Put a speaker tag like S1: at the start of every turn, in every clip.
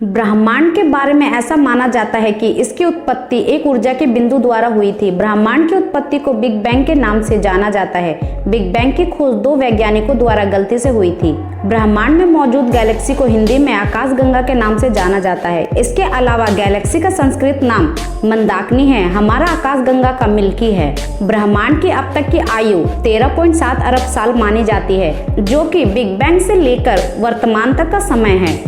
S1: ब्रह्मांड के बारे में ऐसा माना जाता है कि इसकी उत्पत्ति एक ऊर्जा के बिंदु द्वारा हुई थी। ब्रह्मांड की उत्पत्ति को बिग बैंग के नाम से जाना जाता है। बिग बैंग की खोज दो वैज्ञानिकों द्वारा गलती से हुई थी। ब्रह्मांड में मौजूद गैलेक्सी को हिंदी में आकाशगंगा के नाम से जाना जाता है। इसके अलावा गैलेक्सी का संस्कृत नाम मंदाकिनी है। हमारा आकाशगंगा का मिल्की है। ब्रह्मांड की अब तक की आयु 13.7 अरब साल मानी जाती है, जो कि बिग बैंग से लेकर वर्तमान तक का समय है।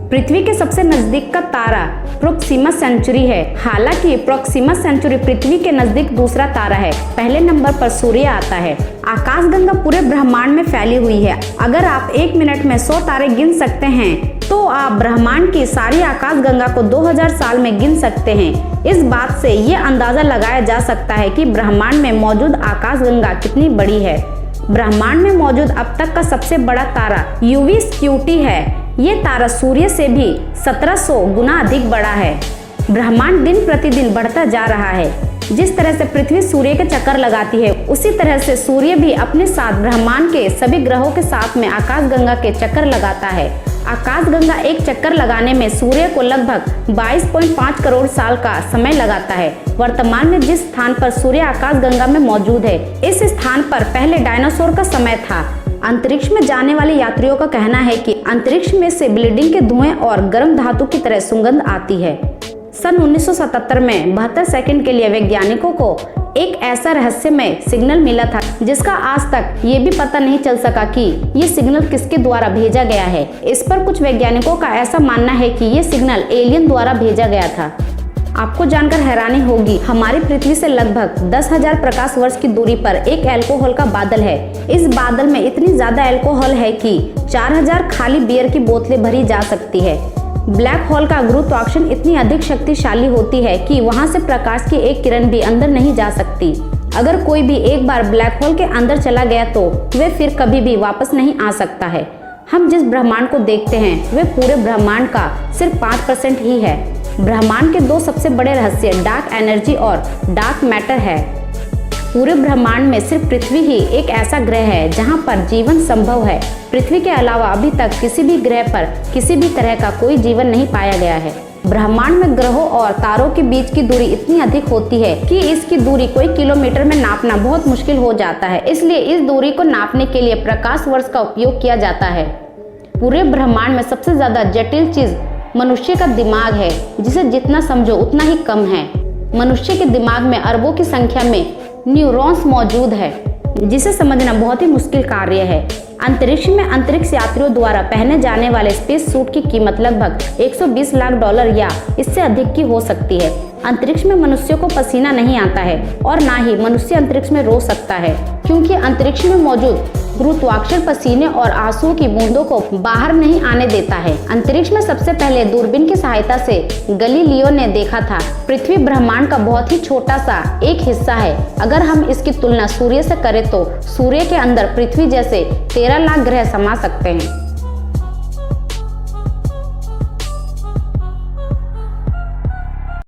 S1: पृथ्वी के सबसे नजदीक का तारा प्रोक्सिमा सेंचुरी है। हालांकि प्रोक्सिमा सेंचुरी पृथ्वी के नजदीक दूसरा तारा है। पहले नंबर पर सूर्य आता है। आकाशगंगा पूरे ब्रह्मांड में फैली हुई है। अगर आप 1 मिनट में 100 तारे गिन सकते हैं तो आप ब्रह्मांड की सारी आकाशगंगा को 2000 साल में गिन सकते हैं। इस बात से ये अंदाजा लगाया जा सकता है कि ब्रह्मांड में मौजूद आकाशगंगा कितनी बड़ी है। ब्रह्मांड में मौजूद अब तक का सबसे बड़ा तारा यूवी स्क्यूटी है। ये तारा सूर्य से भी 1700 गुना अधिक बड़ा है। ब्रह्मांड दिन प्रतिदिन बढ़ता जा रहा है। जिस तरह से पृथ्वी सूर्य के चक्कर लगाती है, उसी तरह से सूर्य भी अपने साथ ब्रह्मांड के सभी ग्रहों के साथ में आकाशगंगा के चक्कर लगाता है। आकाशगंगा एक चक्कर लगाने में सूर्य को लगभग 22.5 करोड़ साल का समय लगाता है। वर्तमान में जिस स्थान पर सूर्य आकाशगंगा में मौजूद है, इस स्थान पर पहले डायनासोर का समय था। अंतरिक्ष में जाने वाले यात्रियों का कहना है कि अंतरिक्ष में से ब्लीडिंग के धुएं और गर्म धातु की तरह सुगंध आती है। सन 1977 में 72 सेकंड के लिए वैज्ञानिकों को एक ऐसा रहस्यमय सिग्नल मिला था जिसका आज तक ये भी पता नहीं चल सका कि ये सिग्नल किसके द्वारा भेजा गया है। इस पर कुछ वैज्ञानिकों का ऐसा मानना है कि ये सिग्नल एलियन द्वारा भेजा गया था। आपको जानकर हैरानी होगी, हमारी पृथ्वी से लगभग 10,000 प्रकाश वर्ष की दूरी पर एक अल्कोहल का बादल है। इस बादल में इतनी ज्यादा अल्कोहल है कि 4000 खाली बियर की बोतलें भरी जा सकती है। ब्लैक होल का गुरुत्वाकर्षण इतनी अधिक शक्तिशाली होती है कि वहां से प्रकाश की एक किरण भी अंदर नहीं जा सकती। अगर कोई भी एक बार ब्लैक होल के अंदर चला गया तो वे फिर कभी भी वापस नहीं आ सकता है। हम जिस ब्रह्मांड को देखते हैं वे पूरे ब्रह्मांड का सिर्फ 5% ही है। ब्रह्मांड के दो सबसे बड़े रहस्य डार्क एनर्जी और डार्क मैटर है। पूरे ब्रह्मांड में सिर्फ पृथ्वी ही एक ऐसा ग्रह है जहां पर जीवन संभव है। पृथ्वी के अलावा अभी तक किसी भी ग्रह पर किसी भी तरह का कोई जीवन नहीं पाया गया है। ब्रह्मांड में ग्रहों और तारों के बीच की दूरी इतनी अधिक होती है कि इसकी दूरी कोई किलोमीटर में नापना बहुत मुश्किल हो जाता है। इसलिए इस दूरी को नापने के लिए प्रकाश वर्ष का उपयोग किया जाता है। पूरे ब्रह्मांड में सबसे ज्यादा जटिल चीज मनुष्य का दिमाग है, जिसे जितना समझो उतना ही कम है। मनुष्य के दिमाग में अरबों की संख्या में न्यूरॉन्स मौजूद है, जिसे समझना बहुत ही मुश्किल कार्य है। अंतरिक्ष में अंतरिक्ष यात्रियों द्वारा पहने जाने वाले स्पेस सूट की कीमत लगभग $120 लाख या इससे अधिक की हो सकती है। अंतरिक्ष में मनुष्यों को पसीना नहीं आता है और ना ही मनुष्य अंतरिक्ष में रो सकता है, क्योंकि अंतरिक्ष में मौजूद गुरुत्वाकर्षण पसीने और आंसुओं की बूंदों को बाहर नहीं आने देता है। अंतरिक्ष में सबसे पहले दूरबीन की सहायता से गलीलियो ने देखा था। पृथ्वी ब्रह्मांड का बहुत ही छोटा सा एक हिस्सा है। अगर हम इसकी तुलना सूर्य से करें तो सूर्य के अंदर पृथ्वी जैसे 13 लाख ग्रह समा सकते हैं।